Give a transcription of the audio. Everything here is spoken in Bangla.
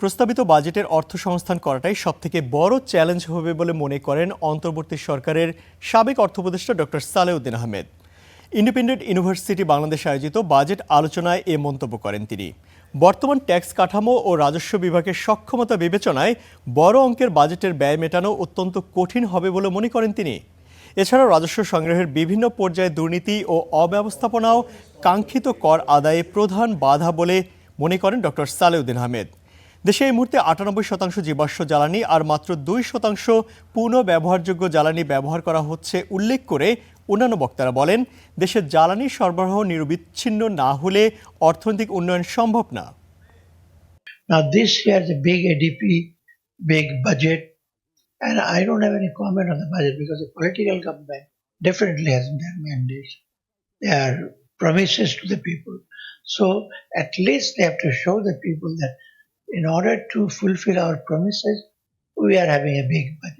প্রস্তাবিত বাজেটের অর্থ সংস্থান করাটাই সবথেকে বড় চ্যালেঞ্জ হবে বলে মনে করেন অন্তর্বর্তী সরকারের সাবেক অর্থ উপদেষ্টা doctor Salehuddin Ahmed. Independent university Bangladesh আয়োজিত বাজেট আলোচনায় এ মন্তব্য করেন তিনি। বর্তমান ট্যাক্স কাঠামো ও রাজস্ব বিভাগের সক্ষমতা বিবেচনায় বড় অঙ্কের বাজেটের ব্যয় মেটানো অত্যন্ত কঠিন হবে বলে মনে করেন তিনি। এছাড়াও রাজস্ব সংগ্রহের বিভিন্ন পর্যায়ে দুর্নীতি ও অব্যবস্থাপনাও কাঙ্ক্ষিত কর আদায়ে প্রধান বাধা বলে মনে করেন ডক্টর সালেউদ্দিন আহমেদ। দেশে এই মুহূর্তে 98% জীবাশ্ম জ্বালানি আর মাত্র 2% পুনঃ ব্যবহারযোগ্য জ্বালানি ব্যবহার করা হচ্ছে উল্লেখ করে অন্যান্য বক্তারা বলেন, দেশের জ্বালানি সরবরাহ নিরবিচ্ছিন্ন না হলে অর্থনৈতিক উন্নয়ন সম্ভব না। Now this year is a big ADP, big budget, and I don't have any comment on the budget because the political government definitely has their mandates. They are promises to the people. So at least they have to show the people that in order to fulfill our promises, we are having a big budget.